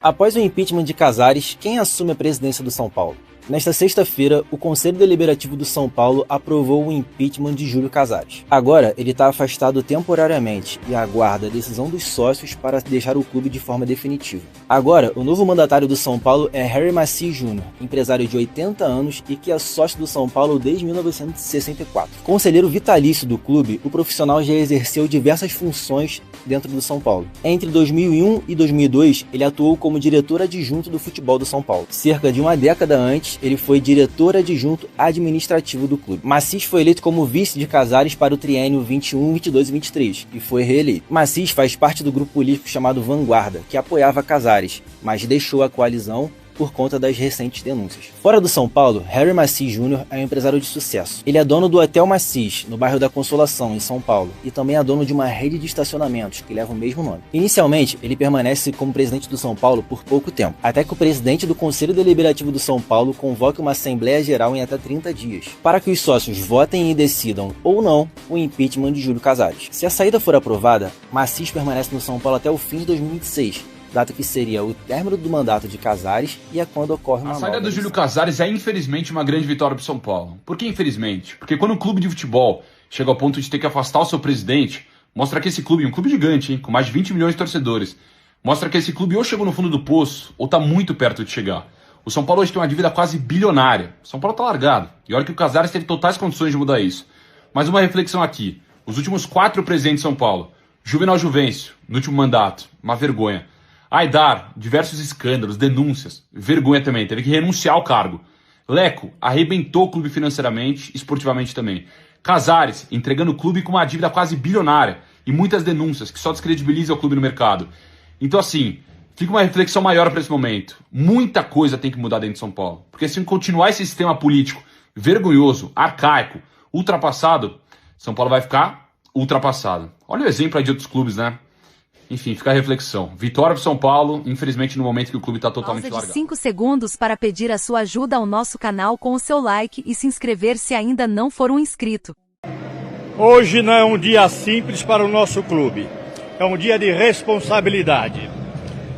Após o impeachment de Casares, quem assume a presidência do São Paulo? Nesta sexta-feira, o Conselho Deliberativo do São Paulo aprovou o impeachment de Júlio Casares. Agora, ele está afastado temporariamente e aguarda a decisão dos sócios para deixar o clube de forma definitiva. Agora, o novo mandatário do São Paulo é Harry Macis Jr., empresário de 80 anos e que é sócio do São Paulo desde 1964. Conselheiro vitalício do clube, o profissional já exerceu diversas funções dentro do São Paulo. Entre 2001 e 2002, ele atuou como diretor adjunto do futebol do São Paulo. Cerca de uma década antes, ele foi diretor adjunto administrativo do clube. Macis foi eleito como vice de Casares para o triênio 21, 22 e 23 e foi reeleito. Macis faz parte do grupo político chamado Vanguarda, que apoiava Casares, mas deixou a coalizão por conta das recentes denúncias. Fora do São Paulo, Harry Macis Jr. é um empresário de sucesso. Ele é dono do Hotel Macis, no bairro da Consolação, em São Paulo, e também é dono de uma rede de estacionamentos, que leva o mesmo nome. Inicialmente, ele permanece como presidente do São Paulo por pouco tempo, até que o presidente do Conselho Deliberativo do São Paulo convoque uma Assembleia Geral em até 30 dias, para que os sócios votem e decidam, ou não, o impeachment de Júlio Casares. Se a saída for aprovada, Macis permanece no São Paulo até o fim de 2026, data que seria o término do mandato de Casares e é quando ocorre uma nova. A saída do Júlio Casares é infelizmente uma grande vitória para o São Paulo. Por que infelizmente? Porque quando um clube de futebol chega ao ponto de ter que afastar o seu presidente, mostra que esse clube, um clube gigante, hein, com mais de 20 milhões de torcedores, mostra que esse clube ou chegou no fundo do poço ou está muito perto de chegar. O São Paulo hoje tem uma dívida quase bilionária. O São Paulo está largado. E olha que o Casares teve totais condições de mudar isso. Mas uma reflexão aqui. Os últimos 4 presidentes de São Paulo. Juvenal Juvencio, no último mandato, uma vergonha. Aidar, diversos escândalos, denúncias, vergonha também, teve que renunciar ao cargo. Leco, arrebentou o clube financeiramente, esportivamente também. Casares, entregando o clube com uma dívida quase bilionária e muitas denúncias que só descredibiliza o clube no mercado. Então assim, fica uma reflexão maior para esse momento. Muita coisa tem que mudar dentro de São Paulo, porque se continuar esse sistema político vergonhoso, arcaico, ultrapassado, São Paulo vai ficar ultrapassado. Olha o exemplo aí de outros clubes, né? Enfim, fica a reflexão. Vitória para São Paulo, infelizmente no momento que o clube está totalmente largado. Pausa de 5 segundos para pedir a sua ajuda ao nosso canal com o seu like e se inscrever se ainda não for um inscrito. Hoje não é um dia simples para o nosso clube. É um dia de responsabilidade.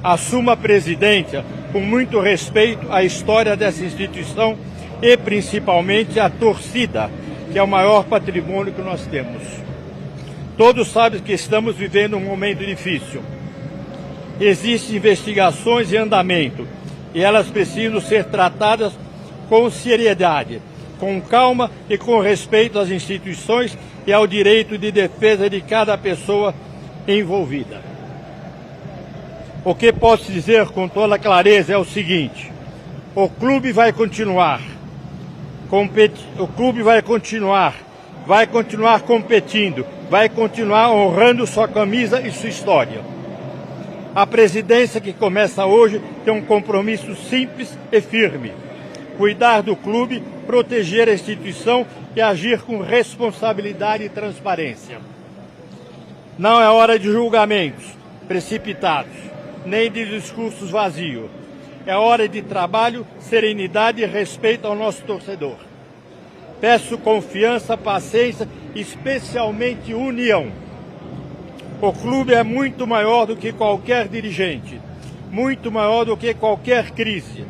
Assumo a presidência com muito respeito à história dessa instituição e principalmente à torcida, que é o maior patrimônio que nós temos. Todos sabem que estamos vivendo um momento difícil. Existem investigações em andamento e elas precisam ser tratadas com seriedade, com calma e com respeito às instituições e ao direito de defesa de cada pessoa envolvida. O que posso dizer com toda clareza é o seguinte: o clube vai continuar competindo, vai continuar honrando sua camisa e sua história. A presidência que começa hoje tem um compromisso simples e firme: cuidar do clube, proteger a instituição e agir com responsabilidade e transparência. Não é hora de julgamentos precipitados, nem de discursos vazios. É hora de trabalho, serenidade e respeito ao nosso torcedor. Peço confiança, paciência, especialmente união. O clube é muito maior do que qualquer dirigente, muito maior do que qualquer crise.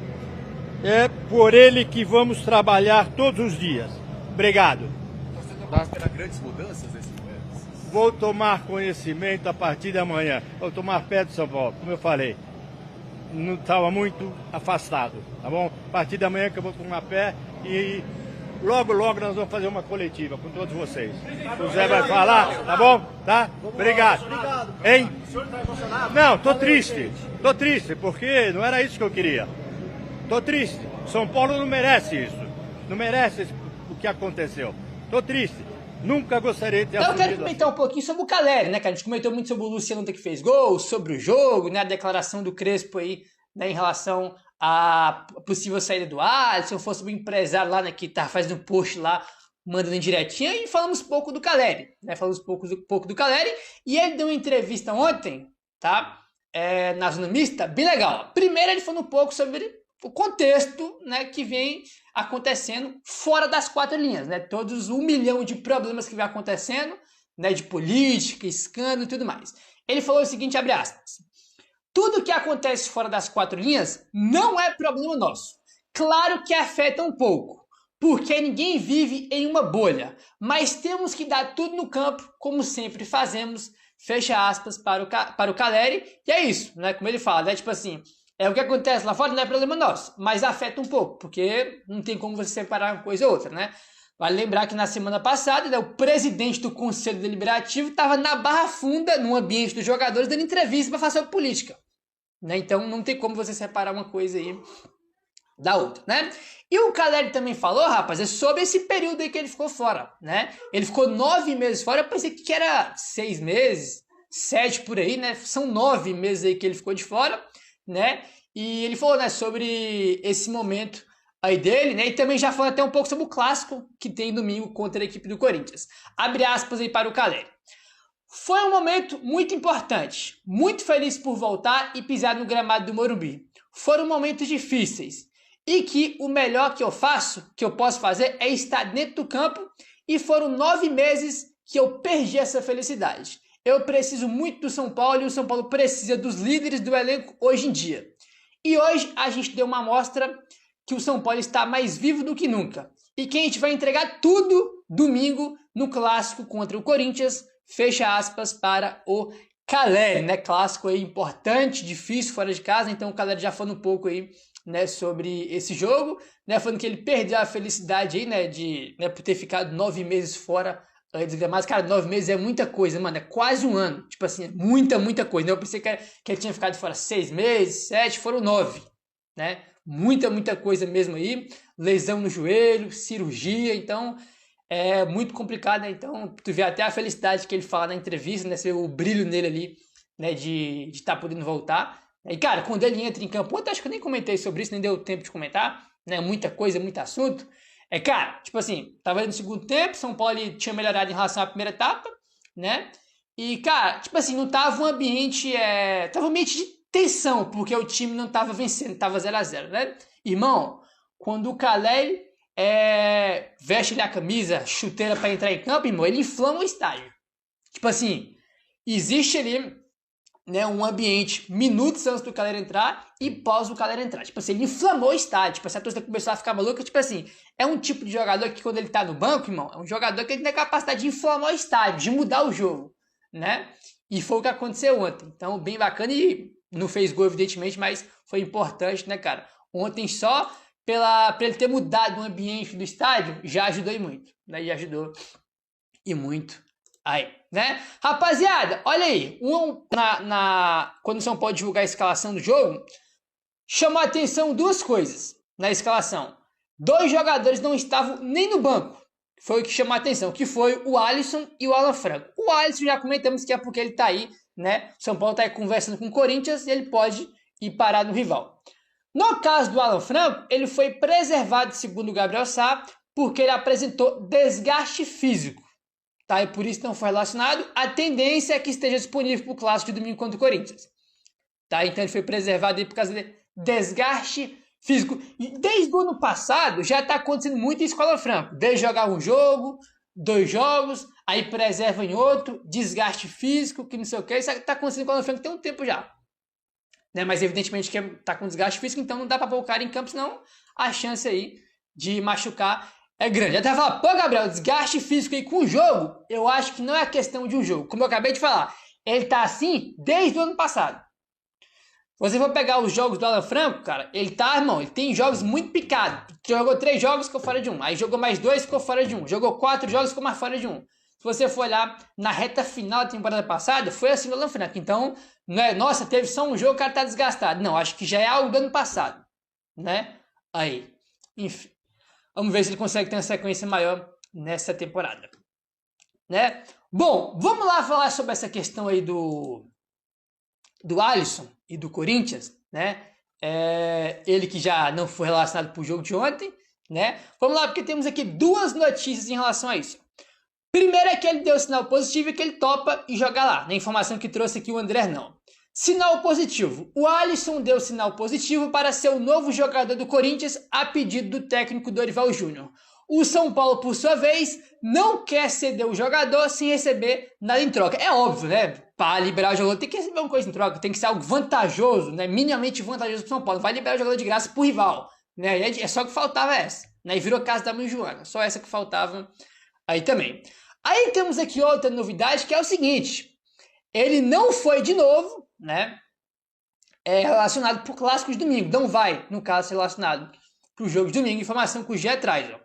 É por ele que vamos trabalhar todos os dias. Obrigado. Você está esperando grandes mudanças nesse momento? Vou tomar conhecimento a partir de amanhã. Vou tomar pé de São Paulo, como eu falei. Não estava muito afastado, tá bom? A partir de amanhã que eu vou tomar pé e logo nós vamos fazer uma coletiva com todos vocês. O Zé vai falar, tá bom? Tá? Obrigado. Hein? O senhor está emocionado? Não, tô triste, porque não era isso que eu queria. Tô triste. São Paulo não merece isso. Não merece o que aconteceu. Tô triste. Nunca gostaria de ter Eu quero comentar um pouquinho sobre o Caleri, né, cara? A gente comentou muito sobre o Luciano que fez gol, sobre o jogo, né? A declaração do Crespo aí, né, em relação à possível saída do Alisson, fosse o empresário lá, né, que tá fazendo um post lá, mandando em direitinho, e falamos pouco do Caleri, né? Falamos pouco do Caleri, e ele deu uma entrevista ontem, tá? Na Zona Mista, bem legal. Primeiro ele falou um pouco sobre o contexto, né, que vem acontecendo fora das 4 linhas, né? Todos 1 milhão de problemas que vem acontecendo, né, de política, escândalo e tudo mais. Ele falou o seguinte, abre aspas: tudo que acontece fora das quatro linhas não é problema nosso. Claro que afeta um pouco, porque ninguém vive em uma bolha, mas temos que dar tudo no campo, como sempre fazemos, fecha aspas para o Caleri, e é isso, né? Como ele fala, né? Tipo assim, o que acontece lá fora não é problema nosso, mas afeta um pouco, porque não tem como você separar uma coisa ou outra, né? Vale lembrar que na semana passada, né, o presidente do Conselho Deliberativo estava na Barra Funda, no ambiente dos jogadores, dando entrevista para falar sobre política, né? Então não tem como você separar uma coisa aí da outra, né? E o Caleri também falou, rapaz, sobre esse período aí que ele ficou fora, né? Ele ficou 9 meses fora, eu pensei que era 6 meses, 7 por aí, né? São 9 meses aí que ele ficou de fora, né? E ele falou, né, sobre esse momento aí dele, né? E também já falou até um pouco sobre o clássico que tem domingo contra a equipe do Corinthians. Abre aspas aí para o Caleri. Foi um momento muito importante, muito feliz por voltar e pisar no gramado do Morumbi. Foram momentos difíceis. E que o melhor que eu posso fazer é estar dentro do campo, e foram 9 meses que eu perdi essa felicidade. Eu preciso muito do São Paulo e o São Paulo precisa dos líderes do elenco hoje em dia. E hoje a gente deu uma amostra que o São Paulo está mais vivo do que nunca. E que a gente vai entregar tudo domingo no clássico contra o Corinthians, fecha aspas para o Caleri, né? Clássico aí importante, difícil, fora de casa, então o Caleri já falou um pouco aí, né, sobre esse jogo, né, falando que ele perdeu a felicidade aí, né, por ter ficado 9 meses fora dos gramados. Cara, 9 meses é muita coisa, mano, é quase um ano, tipo assim, é muita coisa, né? Eu pensei que ele tinha ficado fora 6 meses, 7, foram 9, né, muita coisa mesmo aí, lesão no joelho, cirurgia, então é muito complicado, né, então tu vê até a felicidade que ele fala na entrevista, né, você vê o brilho nele ali, né, de estar podendo voltar. E, cara, quando ele entra em campo, ontem acho que eu nem comentei sobre isso, nem deu tempo de comentar, né? Muita coisa, muito assunto. Cara, tipo assim, tava ali no segundo tempo, São Paulo tinha melhorado em relação à primeira etapa, né? E, cara, tipo assim, não tava um ambiente, tava um ambiente de tensão, porque o time não tava vencendo, tava 0-0, né? Irmão, quando o Caleri veste ali a camisa, chuteira pra entrar em campo, irmão, ele inflama o estádio. Tipo assim, existe ali, né, um ambiente minutos antes do Caleri entrar e pós o Caleri entrar. Tipo assim, ele inflamou o estádio. Tipo assim, a torcida começou a ficar maluca. Tipo assim, é um tipo de jogador que quando ele tá no banco, irmão, é um jogador que ele tem a capacidade de inflamar o estádio, de mudar o jogo, né? E foi o que aconteceu ontem. Então, bem bacana, e não fez gol, evidentemente, mas foi importante, né, cara? Ontem só pra ele ter mudado o ambiente do estádio, já ajudou e muito, né? Já ajudou e muito. Aí, né? Rapaziada, olha aí. Quando o São Paulo divulgar a escalação do jogo, chamou a atenção duas coisas na escalação. 2 jogadores não estavam nem no banco. Foi o que chamou a atenção, que foi o Alisson e o Alan Franco. O Alisson já comentamos que é porque ele tá aí, né? O São Paulo tá aí conversando com o Corinthians e ele pode ir parar no rival. No caso do Alan Franco, ele foi preservado, segundo o Gabriel Sá, porque ele apresentou desgaste físico. Tá? E por isso não foi relacionado. A tendência é que esteja disponível para o clássico de domingo contra o Corinthians. Tá? Então ele foi preservado aí por causa de desgaste físico. E desde o ano passado já está acontecendo muito isso com o Alan Franco. Desde jogar um jogo, 2 jogos, aí preserva em outro, desgaste físico, que não sei o que. Isso está acontecendo com o Alan Franco tem um tempo já. Né? Mas evidentemente que está com desgaste físico, então não dá para pôr o cara em campo, senão a chance aí de machucar é grande. Até falar, pô, Gabriel, desgaste físico aí com o jogo, eu acho que não é questão de um jogo. Como eu acabei de falar, ele tá assim desde o ano passado. Se você for pegar os jogos do Alan Franco, cara, ele tá, irmão, ele tem jogos muito picados. Jogou 3 jogos, ficou fora de um. Aí jogou mais 2, ficou fora de um. Jogou 4 jogos, ficou mais fora de um. Se você for olhar na reta final da temporada passada, foi assim no Alan Franco. Então, não é, nossa, teve só um jogo, o cara tá desgastado. Não, acho que já é algo do ano passado, né? Aí, enfim. Vamos ver se ele consegue ter uma sequência maior nessa temporada, né? Bom, vamos lá falar sobre essa questão aí do Alisson e do Corinthians, né? Ele que já não foi relacionado para o jogo de ontem, né? Vamos lá, porque temos aqui 2 notícias em relação a isso. Primeiro é que ele deu sinal positivo e que ele topa e joga lá, na informação que trouxe aqui o André não. Sinal positivo. O Alisson deu sinal positivo para ser o novo jogador do Corinthians a pedido do técnico Dorival Júnior. O São Paulo, por sua vez, não quer ceder o jogador sem receber nada em troca. É óbvio, né? para liberar o jogador, tem que receber uma coisa em troca, tem que ser algo vantajoso, né? Minimamente vantajoso pro São Paulo. Não vai liberar o jogador de graça pro rival, né? É só que faltava essa, né? E virou casa da mãe Joana, só essa que faltava aí também. Aí temos aqui outra novidade, que é o seguinte, ele não foi de novo, né? Relacionado pro clássico de domingo, não vai, no caso, relacionado pro jogo de domingo, informação que o Gé traz, ó.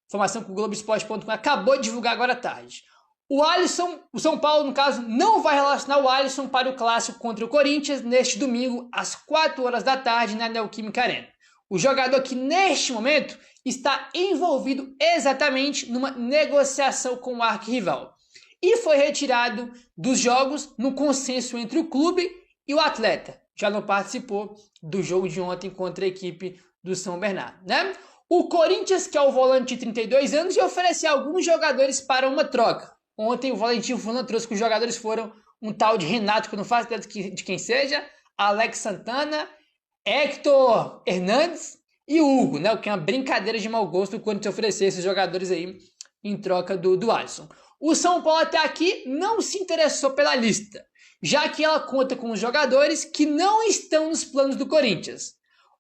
Informação que o Globoesporte.com acabou de divulgar agora à tarde. O São Paulo, no caso, não vai relacionar o Alisson para o clássico contra o Corinthians neste domingo, às 4 horas da tarde, na Neoquímica Arena. O jogador que, neste momento, está envolvido exatamente numa negociação com o arquirrival. E foi retirado dos jogos no consenso entre o clube e o atleta. Já não participou do jogo de ontem contra a equipe do São Bernardo, né? O Corinthians, que é o volante de 32 anos, ia oferecer alguns jogadores para uma troca. Ontem o Valentino Fulano trouxe que os jogadores foram um tal de Renato, que eu não faço ideia de quem seja, Alex Santana, Hector Hernandes e Hugo, né? O que é uma brincadeira de mau gosto quando te oferecer esses jogadores aí em troca do Alisson. O São Paulo até aqui não se interessou pela lista, já que ela conta com os jogadores que não estão nos planos do Corinthians.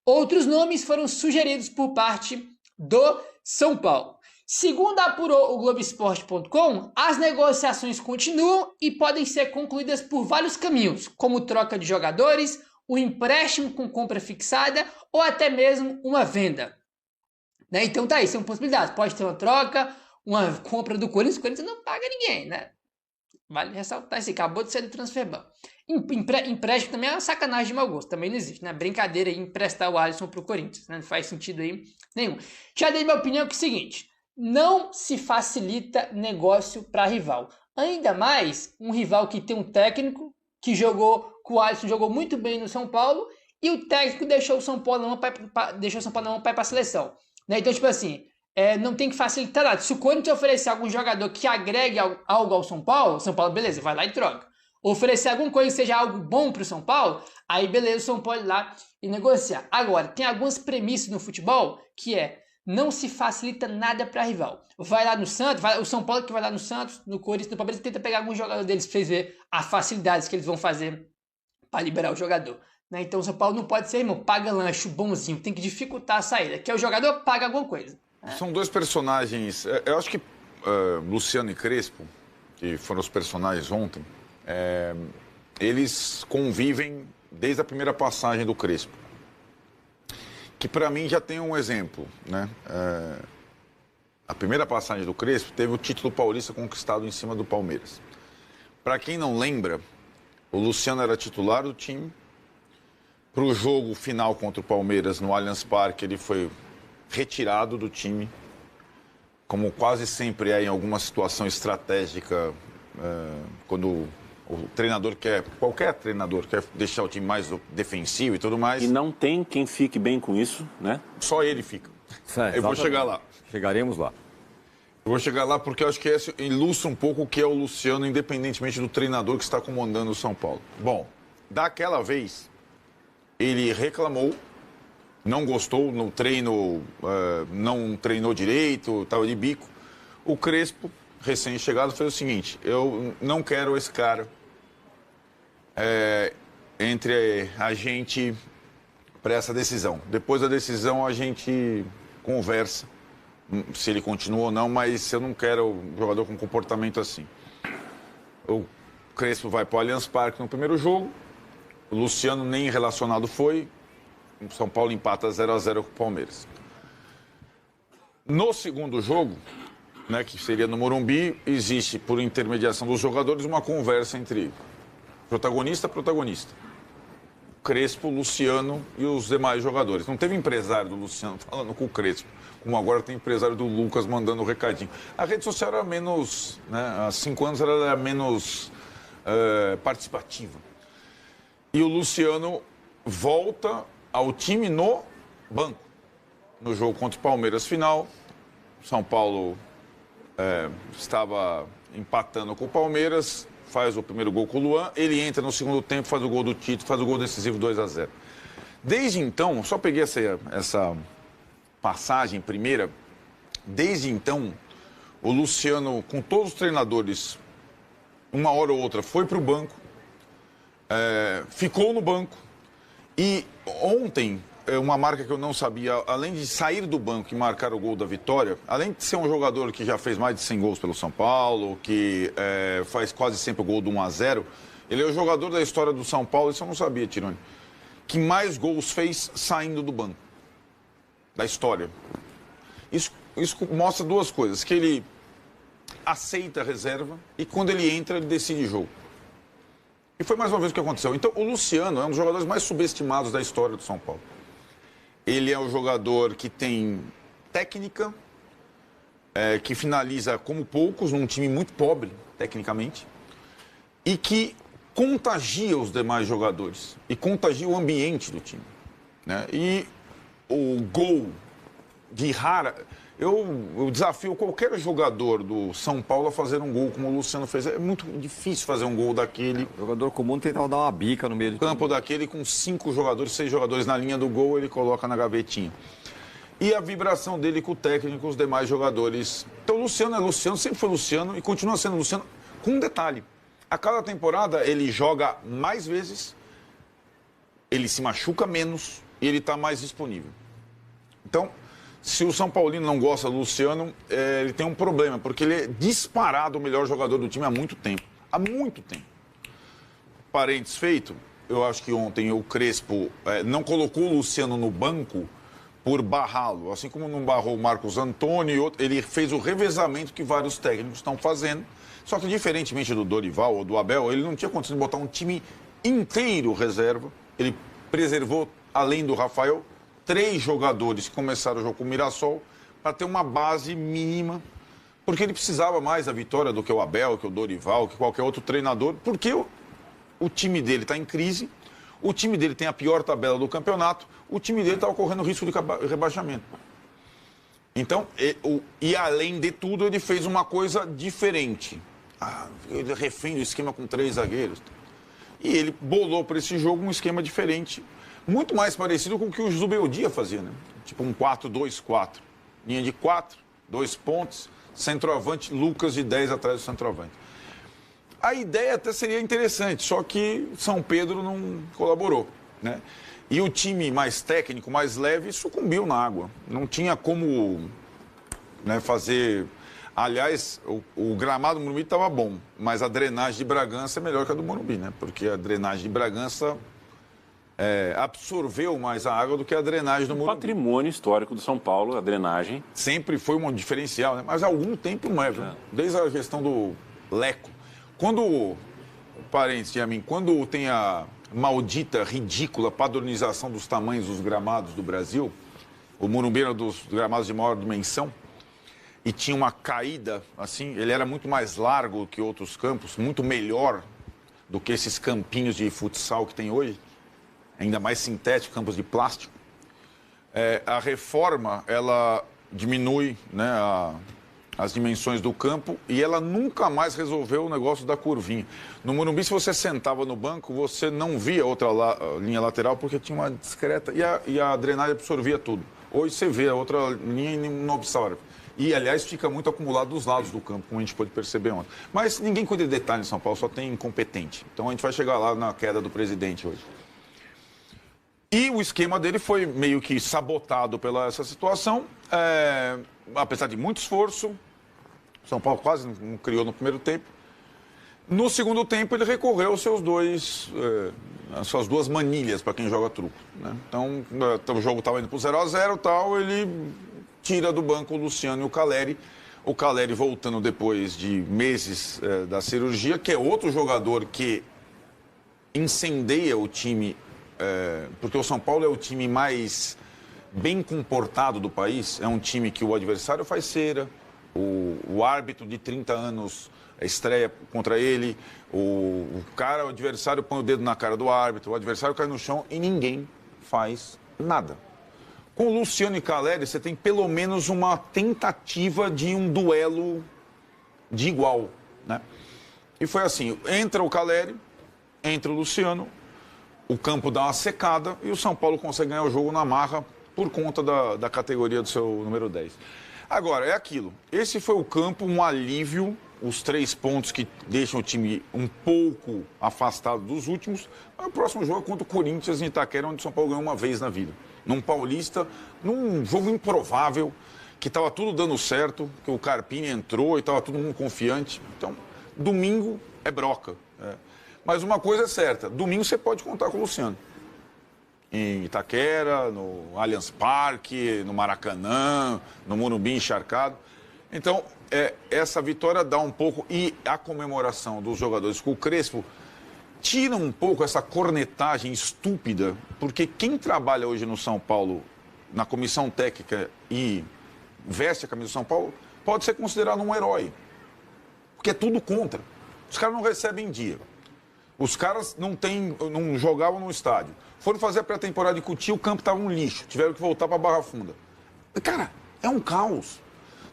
Outros nomes foram sugeridos por parte do São Paulo. Segundo apurou o Globoesporte.com, as negociações continuam e podem ser concluídas por vários caminhos, como troca de jogadores, o empréstimo com compra fixada ou até mesmo uma venda. Né? Então tá aí, são possibilidades. Pode ter uma troca, uma compra do Corinthians, o Corinthians não paga ninguém, né? Vale ressaltar isso, acabou de ser do Transferban. Empréstimo também é uma sacanagem de mau gosto, também não existe, né? Brincadeira aí, emprestar o Alisson pro Corinthians, né? Não faz sentido aí nenhum. Já dei minha opinião que é o seguinte, não se facilita negócio para rival. Ainda mais um rival que tem um técnico que jogou, que o Alisson jogou muito bem no São Paulo e o técnico deixou o São Paulo não para ir para a seleção. Né? Então, tipo assim, não tem que facilitar nada. Se o Corinthians oferecer algum jogador que agregue algo ao São Paulo, beleza, vai lá e troca. Oferecer alguma coisa que seja algo bom para o São Paulo, aí beleza, o São Paulo ir lá e negociar. Agora, tem algumas premissas no futebol que não se facilita nada para rival. Vai lá no Santos, o São Paulo que vai lá no Santos, no Corinthians, no Palmeiras, tenta pegar algum jogador deles para vocês verem as facilidades que eles vão fazer para liberar o jogador. Né? Então o São Paulo não pode ser, irmão, paga lanche bonzinho, tem que dificultar a saída. Que é o jogador, paga alguma coisa. São dois personagens, eu acho que Luciano e Crespo, que foram os personagens ontem, eles convivem desde a primeira passagem do Crespo. Que para mim já tem um exemplo, né? A primeira passagem do Crespo teve o título paulista conquistado em cima do Palmeiras. Para quem não lembra, o Luciano era titular do time. Para o jogo final contra o Palmeiras no Allianz Parque, ele foi retirado do time, como quase sempre é em alguma situação estratégica, quando o treinador qualquer treinador quer deixar o time mais defensivo e tudo mais. E não tem quem fique bem com isso, né? Só ele fica. Eu vou chegar lá. Chegaremos lá. Eu vou chegar lá porque eu acho que esse ilustra um pouco o que é o Luciano, independentemente do treinador que está comandando o São Paulo. Bom, daquela vez, ele reclamou, não gostou no treino, não treinou direito, estava de bico. O Crespo, recém-chegado, fez o seguinte, eu não quero esse cara entre a gente para essa decisão. Depois da decisão a gente conversa se ele continua ou não, mas eu não quero um jogador com comportamento assim. O Crespo vai para o Allianz Parque no primeiro jogo, o Luciano nem relacionado foi, o São Paulo empata 0-0 com o Palmeiras. No segundo jogo, né, que seria no Morumbi, existe, por intermediação dos jogadores, uma conversa entre protagonista. Crespo, Luciano e os demais jogadores. Não teve empresário do Luciano falando com o Crespo, como agora tem empresário do Lucas mandando um recadinho. A rede social era menos, né, há 5 anos ela era menos participativa. E o Luciano volta ao time no banco. No jogo contra o Palmeiras final, São Paulo estava empatando com o Palmeiras, faz o primeiro gol com o Luan, ele entra no segundo tempo, faz o gol do Tito, faz o gol decisivo 2-0. Desde então, só peguei essa passagem primeira, desde então, o Luciano, com todos os treinadores, uma hora ou outra, foi para o banco, ficou no banco. E ontem, uma marca que eu não sabia, além de sair do banco e marcar o gol da vitória, além de ser um jogador que já fez mais de 100 gols pelo São Paulo, que faz quase sempre o gol do 1-0, ele é o jogador da história do São Paulo, isso eu não sabia, Tironi, que mais gols fez saindo do banco, da história. Isso mostra duas coisas, que ele aceita a reserva e quando ele entra, ele decide o jogo. E foi mais uma vez o que aconteceu. Então, o Luciano é um dos jogadores mais subestimados da história do São Paulo. Ele é um jogador que tem técnica, que finaliza como poucos, num time muito pobre, tecnicamente, e que contagia os demais jogadores, e contagia o ambiente do time, né? E o gol de rara... Eu desafio qualquer jogador do São Paulo a fazer um gol como o Luciano fez. É muito difícil fazer um gol daquele. O jogador comum tentava dar uma bica no meio do campo daquele com 5 jogadores, 6 jogadores na linha do gol, ele coloca na gavetinha. E a vibração dele com o técnico, com os demais jogadores. Então o Luciano é Luciano, sempre foi Luciano e continua sendo Luciano. Com um detalhe, a cada temporada ele joga mais vezes, ele se machuca menos e ele está mais disponível. Então... Se o São Paulino não gosta do Luciano, ele tem um problema, porque ele é disparado o melhor jogador do time há muito tempo. Há muito tempo. Parênteses feito, eu acho que ontem o Crespo não colocou o Luciano no banco por barrá-lo. Assim como não barrou o Marcos Antônio e outro, ele fez o revezamento que vários técnicos estão fazendo. Só que, diferentemente do Dorival ou do Abel, ele não tinha condição de botar um time inteiro reserva. Ele preservou, além do Rafael, 3 jogadores que começaram o jogo com o Mirassol para ter uma base mínima, porque ele precisava mais da vitória do que o Abel, que o Dorival, que qualquer outro treinador, porque o time dele está em crise, o time dele tem a pior tabela do campeonato, o time dele está correndo risco de rebaixamento. Então, e além de tudo, ele fez uma coisa diferente. Ele refém do esquema com 3 zagueiros. E ele bolou para esse jogo um esquema diferente, muito mais parecido com o que o Zubeldia fazia, né? Tipo um 4-2-4. Linha de 4, 2 pontos, centroavante, Lucas de 10 atrás do centroavante. A ideia até seria interessante, só que São Pedro não colaborou, né? E o time mais técnico, mais leve, sucumbiu na água. Não tinha como, né, fazer... Aliás, o gramado do Morumbi estava bom, mas a drenagem de Bragança é melhor que a do Morumbi, né? Porque a drenagem de Bragança... absorveu mais a água do que a drenagem do Morumbi. Patrimônio histórico do São Paulo, a drenagem. Sempre foi um diferencial, né? Mas há algum tempo não é, viu? Desde a questão do Leco. Quando, parênteses a mim, quando tem a maldita, ridícula padronização dos tamanhos dos gramados do Brasil, o Morumbi era dos gramados de maior dimensão, e tinha uma caída, assim, ele era muito mais largo que outros campos, muito melhor do que esses campinhos de futsal que tem hoje, ainda mais sintético, campos de plástico. A reforma, ela diminui, né, as dimensões do campo e ela nunca mais resolveu o negócio da curvinha. No Morumbi, se você sentava no banco, você não via outra linha lateral porque tinha uma discreta e a drenagem absorvia tudo. Hoje você vê a outra linha e não observa. E, aliás, fica muito acumulado dos lados do campo, como a gente pôde perceber ontem. Mas ninguém cuida de detalhe em São Paulo, só tem incompetente. Então a gente vai chegar lá na queda do presidente hoje. E o esquema dele foi meio que sabotado pela essa situação, apesar de muito esforço. São Paulo quase não criou no primeiro tempo. No segundo tempo, ele recorreu aos seus as suas 2 manilhas para quem joga truco, né? Então, o jogo estava indo para o 0-0 e tal, ele tira do banco o Luciano e o Caleri. O Caleri voltando depois de meses da cirurgia, que é outro jogador que incendeia o time. Porque o São Paulo é o time mais bem comportado do país. É um time que o adversário faz cera, o árbitro de 30 anos estreia contra ele, o adversário põe o dedo na cara do árbitro, o adversário cai no chão e ninguém faz nada. Com o Luciano e Caleri, você tem pelo menos uma tentativa de um duelo de igual, né? E foi assim, entra o Caleri, entra o Luciano, o campo dá uma secada e o São Paulo consegue ganhar o jogo na marra por conta da categoria do seu número 10. Agora, é aquilo. Esse foi o campo, um alívio, os 3 pontos que deixam o time um pouco afastado dos últimos. O próximo jogo é contra o Corinthians em Itaquera, onde o São Paulo ganhou uma vez na vida. Num Paulista, num jogo improvável, que estava tudo dando certo, que o Carpini entrou e estava todo mundo confiante. Então, domingo é broca. Mas uma coisa é certa, domingo você pode contar com o Luciano. Em Itaquera, no Allianz Parque, no Maracanã, no Morumbi encharcado. Então, essa vitória dá um pouco, e a comemoração dos jogadores com o Crespo tira um pouco essa cornetagem estúpida, porque quem trabalha hoje no São Paulo, na comissão técnica e veste a camisa do São Paulo, pode ser considerado um herói. Porque é tudo contra. Os caras não recebem dia. Os caras não jogavam no estádio. Foram fazer a pré-temporada de Cotia, o campo estava um lixo. Tiveram que voltar para Barra Funda. Cara, é um caos.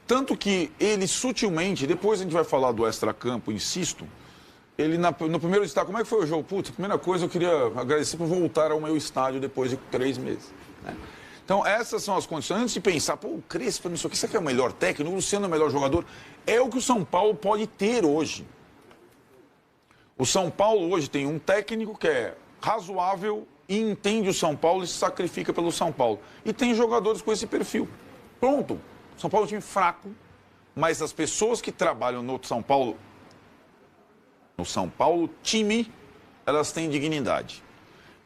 Tanto que ele sutilmente, depois a gente vai falar do extracampo, insisto, ele no primeiro destaque, como é que foi o jogo? Putz, a primeira coisa eu queria agradecer por voltar ao meu estádio depois de 3 meses. Né? Então essas são as condições. Antes de pensar, pô, o Crespo, isso aqui é o melhor técnico, o Luciano é o melhor jogador. É o que o São Paulo pode ter hoje. O São Paulo hoje tem um técnico que é razoável e entende o São Paulo e se sacrifica pelo São Paulo. E tem jogadores com esse perfil. Pronto. O São Paulo é um time fraco, mas as pessoas que trabalham no São Paulo time, elas têm dignidade.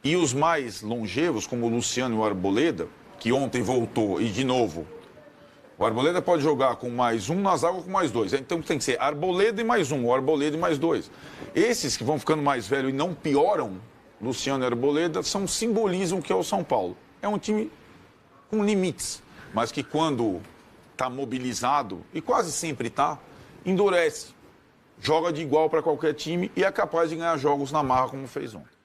E os mais longevos, como o Luciano e o Arboleda, que ontem voltou e de novo, o Arboleda pode jogar com mais um na zaga ou com mais 2. Então tem que ser Arboleda e mais um, ou Arboleda e mais 2. Esses que vão ficando mais velhos e não pioram, Luciano e Arboleda, simbolizam o que é o São Paulo. É um time com limites, mas que quando está mobilizado, e quase sempre está, endurece. Joga de igual para qualquer time e é capaz de ganhar jogos na marra como fez ontem.